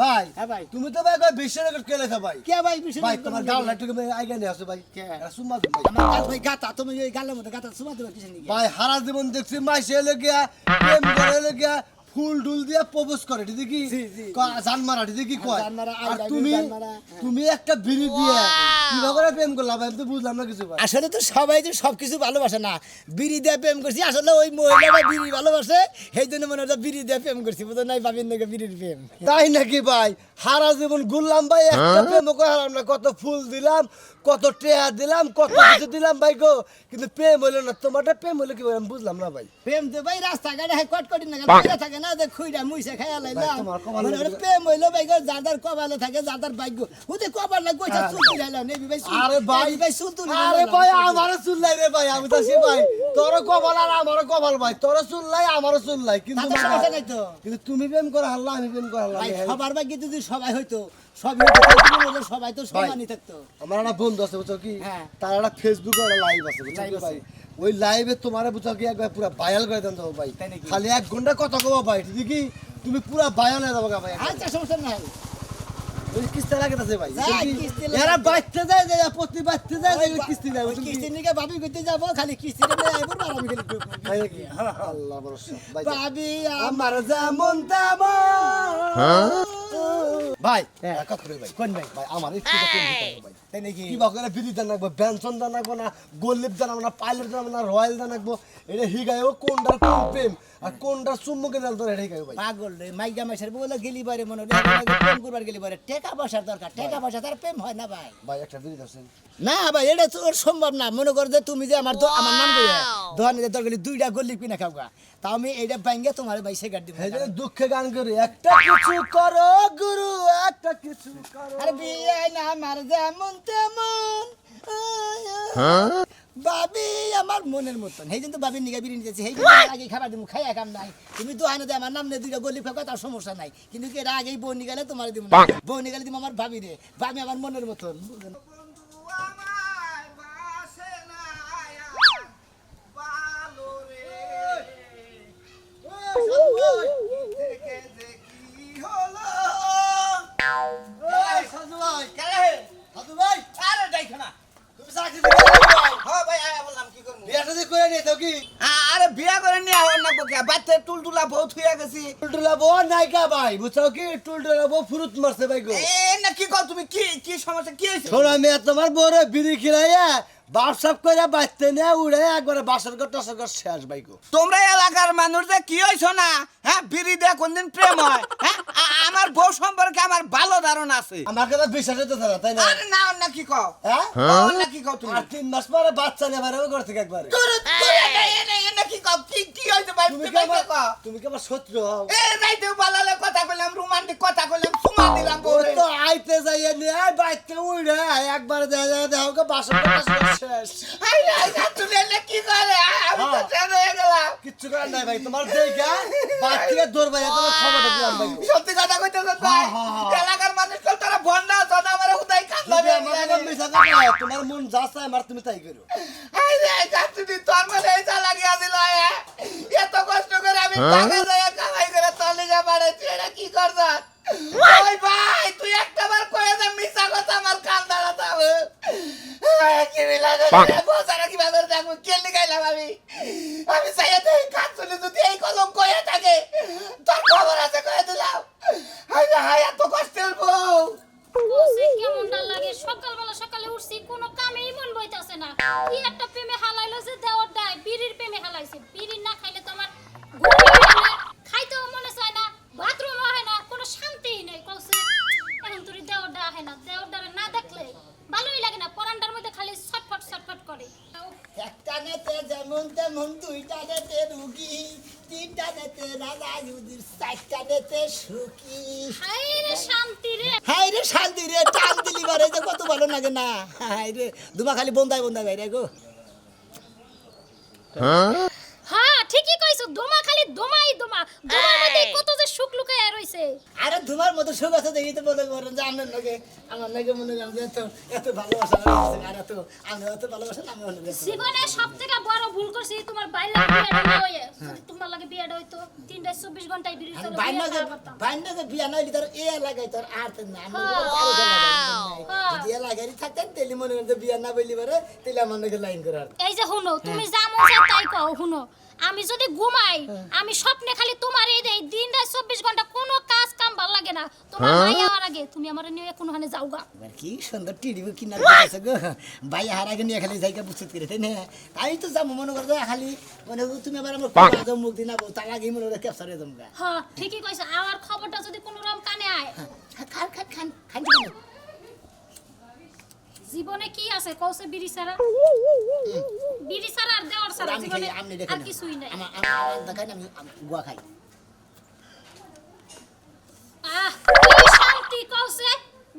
ভাই ভাই তুমি তো ভাই বিশ্ব রেকর্ড কে লেখা ভাই কে ভাই বিশ্ব ভাই তোমার গাল না তুমি আইগা নিয়ে আসো ভাই সুম্মা ভাই আমার গাল ভাই গাতা তুমি ওই গালের মধ্যে গাতা সুমা দেবে কিছু নেই ভাই হারা জীবন দেখছি মাইসে এলে গিয়া প্রেম করে এলে গিয়া ফুল ডুল দিয়া প্রপোজ করে ঠিক কি জান মারা ঠিক কি কয় আর তুমি একটা বিড়ি দিয়ে কিভাবে প্রেম করলা ভাই তো বুঝলাম না কিছু ভাই আসলে তো সবাই তো সবকিছু ভালোবাসে না বিড়ি দিয়ে প্রেম করছি আসলে ওই মহিলাটা বিড়ি ভালোবাসে সেই জন্য মনে হয় বিড়ি দিয়ে প্রেম করছি বুঝো নাই ভাবির নাকি বিড়ির প্রেম তাই নাকি ভাই হারা জীবন ঘুরলাম ভাই একটা প্রেম হারাম না কত ফুল দিলাম কত টেয়া দিলাম কত কিছু দিলাম ভাই গো কিন্তু প্রেম হইলো না তোমারটা প্রেম হইলো কি আমি বুঝলাম না ভাই প্রেম তো ভাই রাস্তাঘাটে কটকটি না থাকে না যে খুইরা মুইসা খাইয়া লাইলাম প্রেম হইলো ভাই গো যাদার কপালে থাকে যাদার ভাগ্য ওতে কপালে কইছা চুল লাইলাম নেবি ভাই আরে ভাই ভাই চুল তুলি আরে ভাই আমারও চুল লাই রে ভাই আমি তো সে ভাই তোর কপাল আর আমারও কপাল ভাই তোর চুল লাই আমারও চুল লাই কিন্তু সমস্যা নাই তো কিন্তু তুমি প্রেম করে হারলা আমি প্রেম করে হারলাম ভাই সবার ভাগ্যে যদি সবাই হইতো সবাই তো সমানই থাকতো আমার একটা বন্ধু আছে বুঝছো কি তার একটা ফেসবুকে একটা লাইভ আছে বুঝছো কি ভাই ওই লাইভে তোমারে বুঝছো কি একবার পুরো ভাইরাল করে দেন তো ভাই খালি 1 ঘন্টা কথা কবা ভাই ঠিক কি তুমি পুরো ভাইরাল হয়ে যাবে ভাই আচ্ছা সমস্যা নাই ওই কিস্তি লাগতেছে ভাই এরা বাইতে যায় যে প্রতি বাইতে যায় যে কিস্তি নাই কিস্তি নিকে ভাবি কইতে যাব খালি কিস্তিটা নিয়ে আইবো আর আমি খালি ভাই আল্লাহ ভরসা ভাই ভাবি আমার যেমন তেমন ভাই কথা কই ভাই কোন ভাই ভাই আমার একটু প্রেম দিতে ভাই তাই নাকি কি বাকরে বিড়ি দান লাগবে বেনসন দান লাগবে না গোল্লিপ দান লাগবে না পাইলট দান লাগবে না রয়্যাল দান লাগবে এটা হিগায়ও কোনটার কোন প্রেম আর কোনটার চুম্বকে দাল তোর এটা হিগায় ভাই পাগল রে মাইগা মাইসার বলে গেলি বারে মনে রে প্রেম করবার গেলি বারে টাকা পয়সার দরকার টাকা পয়সা তার প্রেম হয় না ভাই ভাই একটা বিড়ি দাও না ভাই এটা তো সম্ভব না মনে কর যে তুমি যে আমার আমার নাম কইয়া দোকানে তোর গেলি 2টা গোল্লিপ কিনা খাওগা তাও আমি এইটা ভাঙ্গে তোমার ভাই সিগারেট দিব এই যে দুঃখে গান করে একটা কিছু করো গুরু একটা কিছু করো আরে বিয়ে না আমার যেমন তেমন বাবি আমার মনের মতন সেই জন্য বাবির নিগা বিরিয়ানি যাচ্ছে সেই আগে খাবার দিব খাইয়া কাম নাই তুমি তো আইনা আমার নাম নিয়ে 2টা গলি ফাঁকা তার সমস্যা নাই কিন্তু এর আগেই বউ নিগালে তোমার দিব না বউ নিগালে দিব আমার ভাবি রে ভাবি আমার মনের মতন বুঝলেন আরে বিয়া করে নিয়ে হন না বকে বাচ্চা টুলটুলা বহুত হইয়া গেছি টুলটুলা বউ নাইকা ভাই বুঝছো কি টুলটুলা বউ ফুরুত মারছে ভাই গো এ না কি কও তুমি কি সমস্যা কি হইছে শোনা মেয়ে তোমার বউরে বিড়ি খিলাইয়া বাপসাপ করে বাঁচতে না উড়ে একবারে বাসর ঘর টাসর ঘর শেষ ভাই গো তোমরা এলাকার মানুষ যে কি হইছো না হ্যাঁ বিড়ি দিয়ে কোনদিন প্রেম হয় হ্যাঁ আমার বউ সম্পর্কে আমার ভালো ধারণা আছে আমার কথা বিশ্বাস হতে না তাই না আরে না না কি কও হ্যাঁ না কি কও তুমি আর 3 মাস পরে বাচ্চা নেবার ঘর থেকে একবারে না কি কও কি হইছে ভাই তুমি কি আমার শত্রু হও এ রাইতে বালালে কথা কইলাম রোমান্টিক কথা কইলাম সুমা দিলাম বউরে তো আইতে যাইয়া নিয়ে বাইতে উড়ে একবারে দেখো কে বাসর ঘর টাসর ঘর শেষ আই তুমি কি করে আমি তো ছেড়ে হয়ে গেলাম কিচ্ছু করার নাই ভাই তোমার দেখা বাচ্চাকে দৌড় ভাই তোমার খবরটা দিলাম ভাই সত্যি কথা কইতেছ ভাই এলাকার মানুষ তো তারা ভন্ডা তোরা আমারে উদাই কাঁদলাবে তোমার মন যা চায় আমার তুমি তাই করো আই রে তুমি তোর মনে এই চালা গিয়া দিল এত কষ্ট করে আমি টাকা দিয়ে কামাই করে তলিগা বাড়াইছি এটা কি করছ ওই ভাই তুই একটাবার কয়ে দে মিছা কথা আমার কান দাঁড়াতে হবে কি মিলাবে বোঝারা কি ভাবে দেখো কেলি গাইলাম আমি চাইতে কাজ চলে যদি এই কলম কয়ে থাকে তোর খবর আছে কয়ে দিলাম হাই এত কষ্টের বউ ওসে কেমনটা লাগে সকালে উঠছি কোনো কামেই মন বইতাছে না কি একটা প্রেমে হালাইলো যে দেওয়ার দায় বিড়ির প্রেমে হালাইছে বিড়ি না খাইলে তোমার খাইতেও মনে চায় না বাথরুম হয় না কোনো শান্তিই নেই কলসে এখন তোর দেওয়ারটা হয় না দেওয়ারটা না দেখলে ভালোই লাগে না পরান্ডার মধ্যে খালি ছটফট করে একটা নেতে যেমন তেমন 2টা নেতে রুগী 3টা নেতে রাজা যুদির 4টা নেতে সুখী হায়রে শান্তি রে টান দিলি বারে যে কত ভালো লাগে না হায় রে দুমা খালি বন্দায় বাইরে গো হ্যাঁ ঠিকই কইছো, দোমা খালি দোমাই দোমা, দোমার মধ্যে কত যে সুখ লুকায়া রইছে। আরে তোমার মতো সুখ আছে দেখি তো বলে বলেন যে আমার নাকি মনে করেন যে এত ভালোবাসা আর এত আমি এত ভালোবাসা আমি অনেক জীবনে সবথেকে বড় ভুল করছি তোমার বাইরে বিয়েটা হয়ে, যদি তোমার লাগে বিয়েটা হইতো 3-24 ঘন্টায় বিড়ি চলে বাইনাকে বিয়া নইলি তোর এ লাগাই তোর আর তো না যদি এ লাগাই থাকতেন তেলি মনে করেন বিয়া না বললি পারে তেলে আমার নাকি লাইন করার এই যে শুনো, তুমি যা মন চায় তাই কও। শুনো, আমি যদি ঘুমাই আমি স্বপ্নে খালি তোমার এই দেই, দিন রাত 24 ঘন্টা কোনো কাজ কাম ভালো লাগে না। তোমার ভাই আমার আগে তুমি আমার নিয়ে কোনখানে যাওগা। এবার কি সুন্দর টিডি কিনার করতেছে গো ভাই হার আগে নিয়ে খালি জায়গা বুঝতে করে তাই না তাই তো যাবো মনে করতে খালি মানে তুমি আবার আমার কাজে মুখ দিন তার আগে মনে করে ক্যাপচার হয়ে যাবো হ্যাঁ ঠিকই কইছো, আমার খবরটা যদি কোনো রকম কানে আয়, খান খান খান খান জীবনে কি আছে কওছে বিড়ি ছাড়া? বিড়ি ছাড়া আর দেওয়ার ছাড়া আমি জীবনে খাই আমনি আর দেখেন কিছুই নাই। আমার দেখাই আমি গুয়া খাই কি শান্তি কওছে,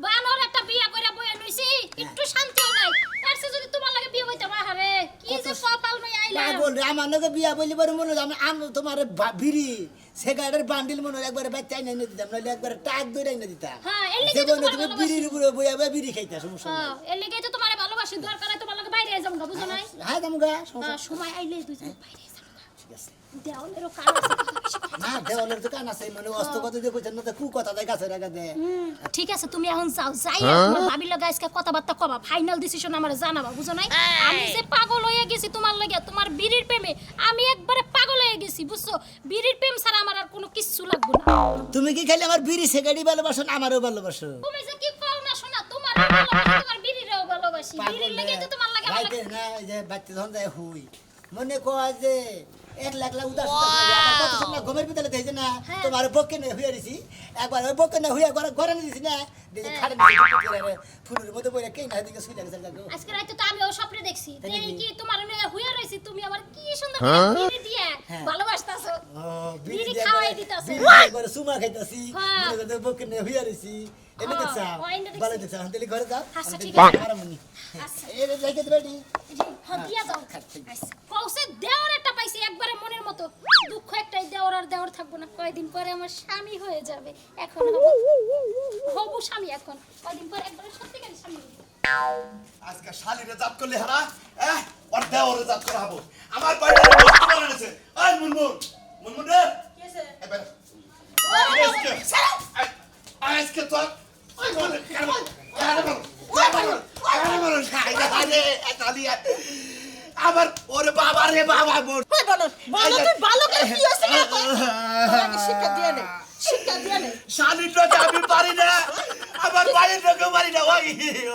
বানর একটা বিয়া কইরা বইয়া নইছি, একটু শান্তিও নাই। এরছে যদি তোমার লাগে বিয়ে হইতো আহারে কি যে কপাল নই আইলা। পাগল রে আমার নাকি বিয়া বলি পারে মনে হয় আমি তোমার বিড়ি সিগারেটের বান্ডিল মনে হয় একবারে বাচ্চা এনে দিতাম নাহলে একবারে টাক ধরে এনে দিতাম হ্যাঁ এর লাগি তো জীবনে তোমার তুমি বিড়ির উপরে বইয়া বইয়া বিড়ি খাইতা সমস্যা নেই হ্যাঁ এর লাগি তো তোমারে ভালোবাসি, দরকার হয় তোমার লাগে বাইরে যাম না, বুঝো নাই? হ্যাঁ জামুগা সমস্যা সময় আইলে দুইজন বাইরে যাম না। ঠিক আছে দেওয়ালেরও কাজ আছে কত বেশি কথা। না দেওয়ালের দোকান আছে মানে অস্ত কথা দিয়ে কইছেন না তো কু কথা দেয় গাছের আগা দেয় ঠিক আছে তুমি এখন যাও, যাই তোমার ভাবির লগে আজকে কথাবার্তা কবা, ফাইনাল ডিসিশন আমারে জানাবা, বুঝো নাই? আমি যে পাগল হয়ে গেছি তোমার লাগে, তোমার বিড়ির প্রেমে আমি একবারে পাগল হয়ে গেছি, বুঝছো? বিড়ির প্রেম ছাড়া আমার আর কোনো কিচ্ছু লাগবে না। তুমি কি খালি আমার বিড়ি সিগারেটই ভালোবাসো না আমারও ভালোবাসো তুমি যে কি কও না শোনা, তোমার ভালোবাসি, তোমার বিড়িরও ভালোবাসি, বিড়ির লাগে তো তোমার লাগে আমার রাইতে লাগে। না এই যে বাচ্চা ধন যায় হুই মনে কয় যে 1 লাখ উদাস আমার কত সময় ঘুমের ভিতরে দেখছে না হ্যাঁ। তোমার বকে নে হুইয়া দিছি একবার ওই বকে নে হুইয়া ঘরে নিয়ে দিছি না দেখি খাড়ে ফুলের মধ্যে বইরা কেই না দিকে শুই লাগে গো আজকে রাতে তো আমি ও স্বপ্নে দেখছি, তাই এই নাকি? কি তোমার নিয়ে হইয়া রইছি, তুমি আমার কি সুন্দর বিড়ি দিয়ে ভালোবাসতাছো, বিড়ি খাওয়াই দিতাছো। একবার সুমা খাইতাছি হ্যাঁ। মনে করে বকে নে হুইয়া দিছি এনে দেখছা হ্যাঁ, এনে দেখছি। ভালো দেখছা তাহলে ঘরে যাও আচ্ছা, ঠিক আছে আছে। আরামনি আচ্ছা। এই রেখে দেবেনি দিয়া দাও। কৌশে দেওয়ার একটা পাইছি একবারে মনের মতো, দুঃখ একটাই, দেওয়ার আর দেওয়ার থাকবো না, কয়দিন পরে আমার স্বামী হয়ে যাবে, এখন হবু স্বামী, এখন কয়দিন পরে একবারে সত্যিকারের স্বামী হয়ে যাবে। আজকে শালিরে জাত করলে হারা ওর দেওরে জাত করা হবো আমার বাড়িতে নষ্ট করে এনেছে এই মুনমুন রে কি আছে এবার আজকে তো ওই বলে আবার ওরে বাবা রে বাবা বোন বলো তুই ভালো করে কি হইছে না তোকে শিক্ষা দিয়ে নে শালির লোকে আমি পারি না আমার বাড়ির লোকে পারি না ওই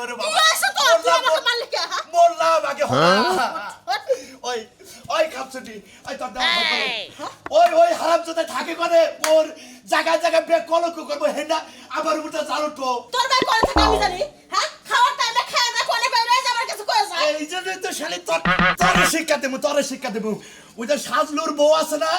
ওরে বাবা কি হইছে তোর তুই আমাকে মারলি কে হ্যাঁ বললাম আগে ওই ওই কাপছুটি ওই তোর দাও ওই হারামজাদা থাকে করে ওর জায়গায় জায়গায় বেক কলঙ্ক করবো হেনা আমার উপরে জাল উঠবো তোর ভাই করে থাকে আমি জানি হ্যাঁ খাওয়ার টাইমে খায় না কোনে বাইরে আমার কাছে কইছ এই জন্যই তো শালি তোরে শিক্ষা দেবো ওই যে সাজলুর বউ আছে না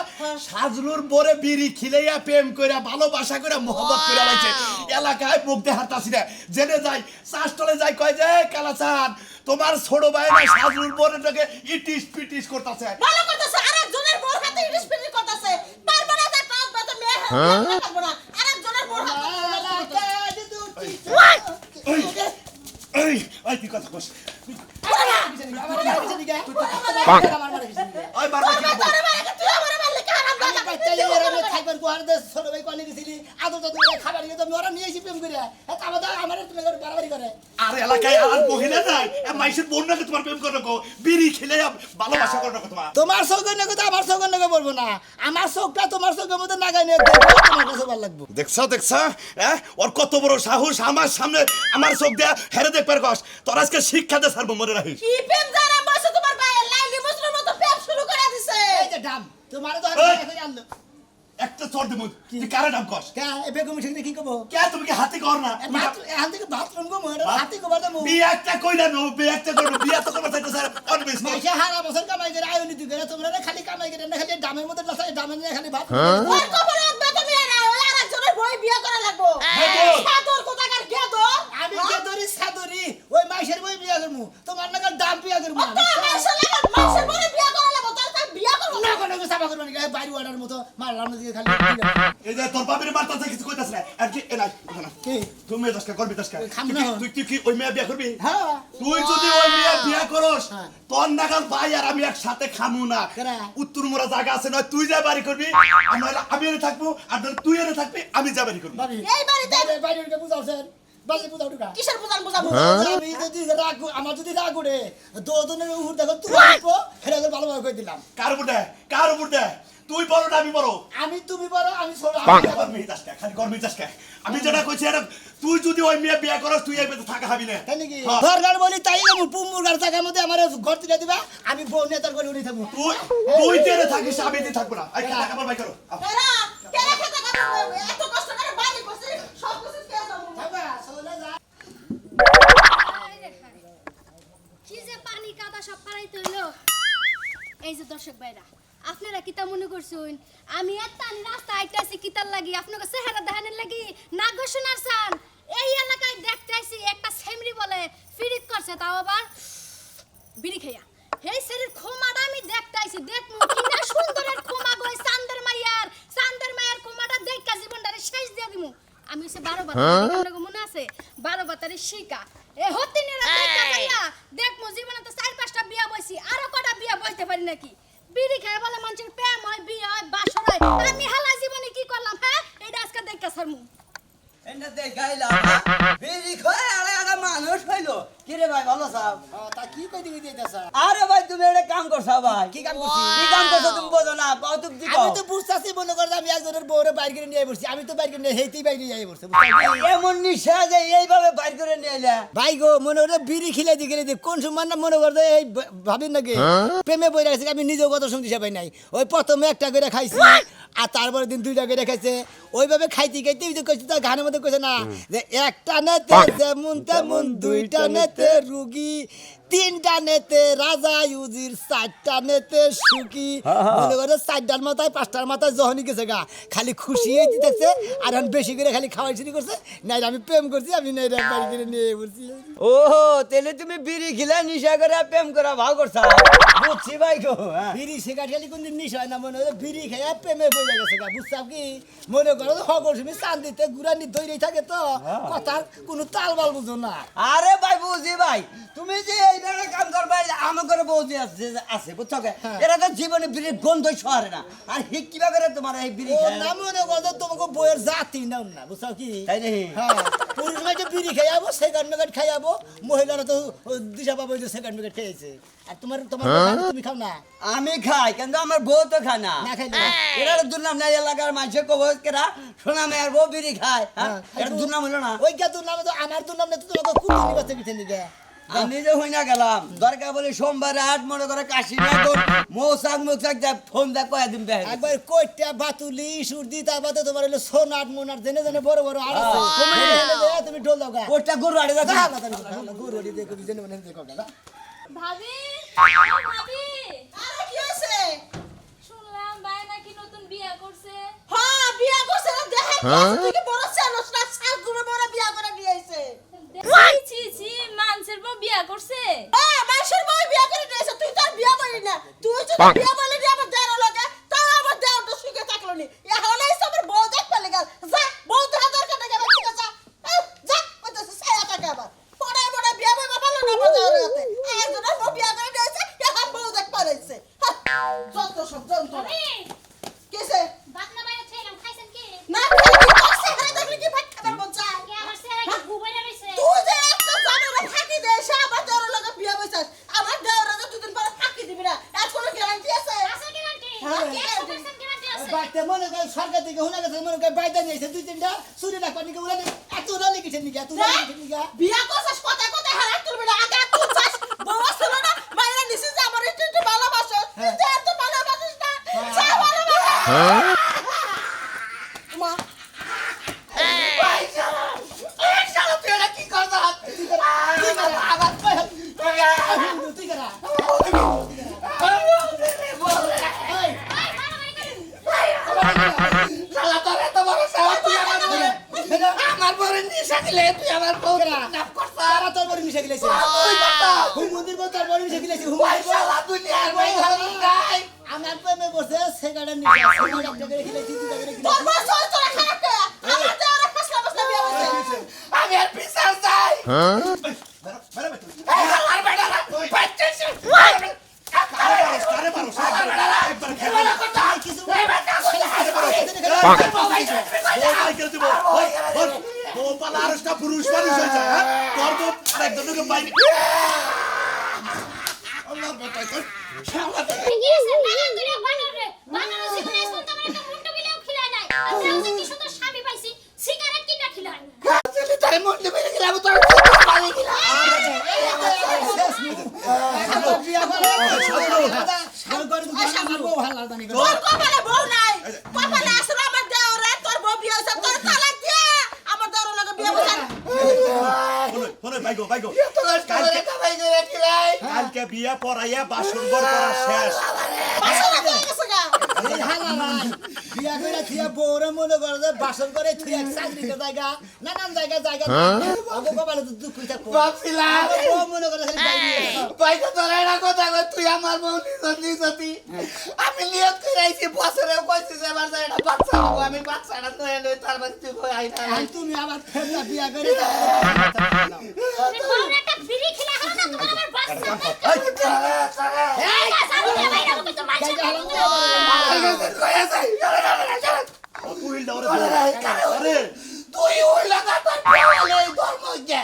সাজলুর বরে বিড়ি খিলাইয়া প্রেম কইরা ভালোবাসা কইরা মোহব্বত কইরা লাইছে এলাকায় মুখ দেখাতাছি না জেনে যাই চাষতলে যাই কয় যে কালাচান তোমার ছোট ভাই না সাজলুর বরেটাকে ইটিস পিটিস করতেছে ভালো করতেছে আরেকজনের বউর হাতে ইডিস পিডিস করতেছে পারবে না তা কাজ বাতা মেয়ে হাতে পারবে না আরেকজনের বউর হাতে এই এই কি কথা কস ওই বারবার কি বল? তোরে মারে তুই আমারে মারলি কে আরাম আমি বাচ্চালে এরমে থাকবার গোহার দে ছোট ভাই কোনে গেছিলি আদর তো তুমি খাবার নিয়ে তো ওরা নিয়ে এসে প্রেম করে এত আমাদের আমারে তুমি বাড়াবাড়ি করে আর এলাকায় আর মহিলা নাই মাইসের বোন নাকি তোমার প্রেম করো গো বিড়ি খেলে ভালোবাসা করো তোমার তোমার চোখের নাকি তো আমার চোখের নাকি বলবো না আমার চোখটা তোমার চোখের মধ্যে নাগাই নিয়ে দেখো তোমার কাছে ভালো লাগবে দেখছ ওর কত বড় সাহস আমার সামনে আমার চোখ দেয়া হেরে দেখবার কস তোর আজকে শিক্ষা দে সারবো মনে রাখিস কি প্রেম জানা বসে তোমার ভাইয়ের লাইলি মুসলিম মতো প্রেম শুরু করে দিছে এই যে ডাম তোমার তো করে আনলো একটা চোর দেবো তুই কারে নাম কস কে এ বেগম মিশে কি কব কে তুমি কি হাতে কর না এখান থেকে বাথরুম গো মরে হাতে কবার দেবো বিয়ে একটা কইরা নো বিয়ে একটা করবো বিয়ে তো করবো চাইতে স্যার অনবেস মাইশা হারা বছর কামাই করে আয়নি তুই করে তোমরা না খালি কামাই করে না খালি ডামের মধ্যে লাসাই ডামে নিয়ে খালি ভাত ওর খবর রাখবে তুমি না ওই আরেকজনের বই বিয়ে করা লাগবো সাদর কোথাকার গেদর আমি কে ধরি সাদরি ওই মাইশের বই বিয়া করমু তোমার নাগাল ডাম বিয়া করমু তো মাসে লাগা মাসে বলে বিয়ে করা লাগবো তোর বাইরে ওয়ার্ডার মতো মারলাম না দিকে খালি এই যে তোর বাবির মারতাছে কিছু কইতাছ না আর কি এলাই না কি তুমি মেজাজকা করবি তাসকা খাম না। তুই কি ওই মেয়ে বিয়া করবি হ্যাঁ তুই যদি ওই মেয়ে বিয়া করস হ্যাঁ। তোর নাগাল ভাই আর আমি একসাথে খামু না কেরা? উত্তর মোরা জায়গা আছে না তুই যা বাড়ি করবি আমি এনে থাকবো আর ধর তুই এনে থাকবি আমি যা বাড়ি করবি ভাবি এই বাড়িতে বাইরে ওকে বুঝাওছেন বাজে বুঝাও ঢুকা কিসের বুঝান বুঝাবো আমি যদি রাগ আমার যদি রাগ উঠে দুজনের উপর দেখো তুই আসবো হেরা করে ভালোভাবে কই দিলাম কার উপর দে তুই বড় না আমি বড় আমি তুমি বড় আমি ছোট আমি আবার মেয়ে দাসকা খালি গরমি দাসকা আমি যেটা কইছি এটা তুই যদি ওই মেয়ে বিয়া করস তুই এই বেতে থাকা হবি না তাই নাকি হ্যাঁ। দরকার বলি তাই আমি পুমুর গার টাকার মধ্যে আমার ঘর তুলে দিবা আমি বউ নেতার করে উড়ে থাকবো তুই তেরে থাকিস আমি দিয়ে থাকবো না এই টাকা আমার বাই করো কেরা কেরা খেতে কাজ এত কষ্ট করে বাড়ি করছিস সব কিছু কে যাবো থাকবা চলে যা কি যে পানি কাদা সব পারাইতে হইলো। এই যে দর্শক ভাইরা আপনারা কিতা মনে করছেন আমি এত রাস্তা আইতাছি কিতার লাগি আপনাকে চেহারা দেখানোর লাগি না গো শোনার চান এই এলাকায় দেখতে আইছি একটা সেমরি বলে ফিরিত করছে তাও আবার বিড়ি খাইয়া এই শরীর খোমাটা আমি দেখতে আইছি দেখমু কিনা সুন্দরের খোমা গই চান্দের মাইয়ার খোমাটা দেখা জীবনটারে শেষ দিয়ে দিমু আমি সে 12 বাতারি মনে আছে 12 বাতারি শিকা এ হতিনের দেখা যাইয়া দেখমু জীবনে তো 4-5টা বিয়া বইছি আরো কটা বিয়া বইতে পারি নাকি বিড়ি খায় বলে মানুষের প্রেম হয় বিয়ে হয় বাসর হয় আমি হালা জীবনে কি করলাম হ্যাঁ এটা আজকে দেখা ছাড়মু এটা দেখাইলাম বেরি খয় আরে আরে মানুষ হইলো কি রে ভাই ভালো সাহেব তা কি কই দিবি দিতেছা আরে ভাই তুমি এটা কাম করছো ভাই কি কাম করছি কি কাম করছো তুমি বোঝো না কৌতুক দি আমি তো বুঝতাছি মনে করতে আমি একজনের বউরে বাইর করে নিয়ে বসছি আমি তো বাইর করে নিয়ে হেইতেই বাইরে নিয়ে বসছি এমন নিশা যে এইভাবে বাইর করে নিয়ে এলে ভাই গো মনে করে বিড়ি খিলে দি গেলে কোন সময় না মনে করতে এই ভাবিন নাকি প্রেমে বই রাখছি আমি নিজেও কত শুনতে পাই নাই ওই প্রথমে একটা করে খাইছি আর তারপরে দিন 2টা করে খাইছে ওইভাবে খাইতে খাইতে ওই যে কইছি তার গানের মধ্যে কইছে না যে একটা নেতে যেমন তেমন 2টা নেতে রুগী 3টা নেতে রাজা ইউজির 4টা নেতে সুখী মনে করে 4টার মাথায় 5টার মাথায় যখনই গেছে গা খালি খুশি হইতে থাকছে আর এখন বেশি করে খালি খাওয়াই শুরু করছে নাই আমি প্রেম করছি আমি নাই বাড়ি করে নিয়ে বলছি ও তাহলে তুমি বিড়ি খিলা নিশা করে প্রেম করা ভাও করছো বুঝছি ভাই গো হ্যাঁ। বিড়ি সিগারেট খালি কোনদিন নিশা হয় না মনে হয় বিড়ি খেয়ে প্রেমে বইয়া গেছে গা বুঝছাম কি মনে করো হগর তুমি চান্দিতে গুড়ানি দৈরেই থাকে তো কথার কোনো তাল বাল বুঝো না আরে ভাই বুঝি ভাই তুমি যে এইভাবে কাম করবে আমার ঘরে বৌদি আছে বুঝছো কে এরা তো জীবনে বিড়ির গন্ধই সরে না আর হি কিবা করে তোমার এই বিড়ি ও খায় না মনে করো তোমাকে বইয়ের জাতি নাও না বুঝছো কি তাই নাকি হ্যাঁ পুরুষ মাঝে বিড়ি খেয়ে যাবো সেকেন্ড মেকেট খাই যাবো মহিলারা তো দিশা পাবো যে সেকেন্ড মেকেট খেয়েছে আর তোমার তুমি খাও না আমি খাই কিন্তু আমার বউ তো খায় না না খাইলে এরা দুর্নাম নাই এলাকার মানুষের কবর কেরা সোনা মেয়ের বউ বিড়ি খায় হ্যাঁ এটা দুর্নাম হলো না ওই গা তোর নামে তো আমার তোর নাম নেই তো তোমাকে কোন নিবাসে পিঠে নিবে আমি যে হই না গেলাম দরকার বলে সোমবারে হাট মনে করে কাশি না তোর মৌসাক মুসাক যা ফোন দা কয়ে দিন বেহ একবার কইটা বাতুলি সুরদি তারপরে তোমার হলো সোনাট মোনাট জেনে জেনে বড় বড় আর আছে তুমি ঢোল দাও গা ওটা গরু আড়ে যাচ্ছে গুরু ওটি দেখো জেনে মনে দেখো গা ভাবি ভাবি আরে কি হইছে শুনলাম ভাই নাকি নতুন বিয়ে করছে হ্যাঁ বিয়া করছে না দেখে তুই কি বড় চালস না সাত গুলো বড় বিয়া করে নিয়ে আইছে ছি ছি মানুষের বউ বিয়ে করছে হ্যাঁ মানুষের বউ বিয়া করে নিয়ে আইছে তুই তার বিয়া করি না তুই যদি বিয়া বলে দিয়ে আমার দেওয়ার লাগে তাও আমার দেওয়ারটা সুখে থাকলো নি এখন এই সবের বউ দেখতে লেগে যা বউ দেখা দরকার নাকি আমার ঠিক আছে যা কইতেছে সায়া টাকা আবার পরে পরে বিয়া বই ভালো না বাজার রাতে একজনের বউ বিয়া করে নিয়ে আইছে এখন বউ দেখ পারাইছে যত সব যন্ত্র ভাবি কিসে ভাত না বাইরে ছিলাম খাইছেন কি না কি করছে এখানে দেখলি কি ভাত খাবার মন চায় আগে আমার ছেলে কি ঘুমাইয়া রইছে তুই যে একটা জানুরে ফাঁকি দে সে আবার দেওয়ার লগে বিয়া বইছাস আমার দেওয়ার লগে দুদিন পরে ফাঁকি দিবি না এর কোনো গ্যারান্টি আছে আছে গ্যারান্টি হ্যাঁ, 100% গ্যারান্টি আছে বাড়তে মনে করে সরকার থেকে হুনা গেছে মনে করে বাইদা নিয়েছে 2-3টা চুরি রাখবার নিকে উড়ানি এত উড়ানি কিসের নিকে এত উড়ানি কিসের নিকে বিয়া করছাস কথা কথা হারাত তুলবি না আগে তুই চাস বউ ছিল না মাইরা নিছিস যে আমার একটু ভালোবাসো তুই যে এত ভালোবাসিস না সে ভালোবাসা মা ভাই শালা এই শালা তুই এটা কি করছস আবার তুই করা এই শালা তোর এত বড় সাহস তুই আমার বড় নিশা দিলে তুই আমার বউ নাপ করছস সারা তোর বড় মিশে গেছে তুই কথা হুম মন্দির তোর বড় মিশে গেছে হুম ভাই শালা দুনিয়ার ভাই ধরন নাই আমার প্রেমে বসে সেকেন্ড বেড়া নিয়ে আসছে একটা করে খিলাইছি দুটা করে তোর খিলাইছি বউ চল চল খারাপ কে আমার দেওয়ার ফাসলা ফাসলা বিয়া বলছে আমি আর বিচার চাই এই হালার বেটা পাচ্ছিস কিছু পুরুষ মানুষ হয়ে যায় হ্যাঁ? তোর তো একদম বাইরে কি আছে নাগান করে বানর রে বানর জীবনে শুনতে আমার একটা মুন্ডু বিলেও খিলায় নাই আর তাও যে কি সুন্দর স্বামী পাইছি সিগারেট কিটা খিলায় চলি তারে মন্ডে বেরে গেলাম তোর পানি গেলাম তোর কপালে বউ নাই কপালে আসলে আমার দেওরে তোর বউ বিয়া হইছে তোর তালাক দিয়া আমার দেওর লগে বিয়া বলছে বাইগো এত কষ্ট করে কামাই করে খিলাই কালকে বিয়া পড়াইয়া বাসন ঘর করা শেষ বাসনা কই গেছে গা এই হালাল বিয়া করে থিয়া বউরে মনে করে যে বাসন করে থিয়া চাকরিতে জায়গা নানান জায়গা ওগো কপালে তো দুঃখ হইতা ভাবছিলাম বউ মনে করে খালি বাইরে পয়সা তোর একটা কথা কই তুই আমার বউ নিজতি আমি নিয়ত করে আইছি বছরে কইছি যে আমার যে একটা বাচ্চা হবো আমি বাচ্চাটা তো এনে তারপর তুই কই আই না আর তুমি আবার ফেরনা বিয়া করে তুমি বউর একটা বিড়ি খিলা হলো না তোমার আমার বাচ্চা এই সাবু দে বাইরে আমাকে তো মাইছে কই আছে উইল দাওরে আরে তুই ওই লাগা তোর পেলে ধর্ম কে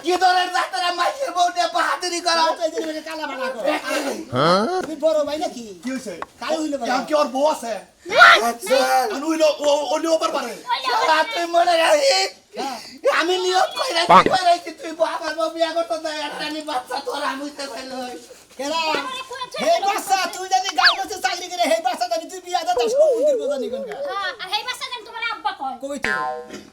কি ধরে ডাক্তার মাইছের বউটা বাহাদুরি করা কালা বানা করো তুমি বড় ভাই নাকি কি হইছে কাল হইলো এখন কি ওর বউ আছে আনু হইলো ওলি ওপার পারে তুই মনে রাখি আমি নিয়ত কই রাখছি তুই আমার বউ বিয়া করতে না একটা নি বাচ্চা তোর আমি তো কইলো কেরা হে বাচ্চা তুই যদি গাল করছিস চাকরি করে হে বাচ্চা যদি তুই বিয়া দা তার সমুদ্রের কথা নিকন গা হ্যাঁ আর এই বাচ্চা কেন তোমার আব্বা কয় কই তো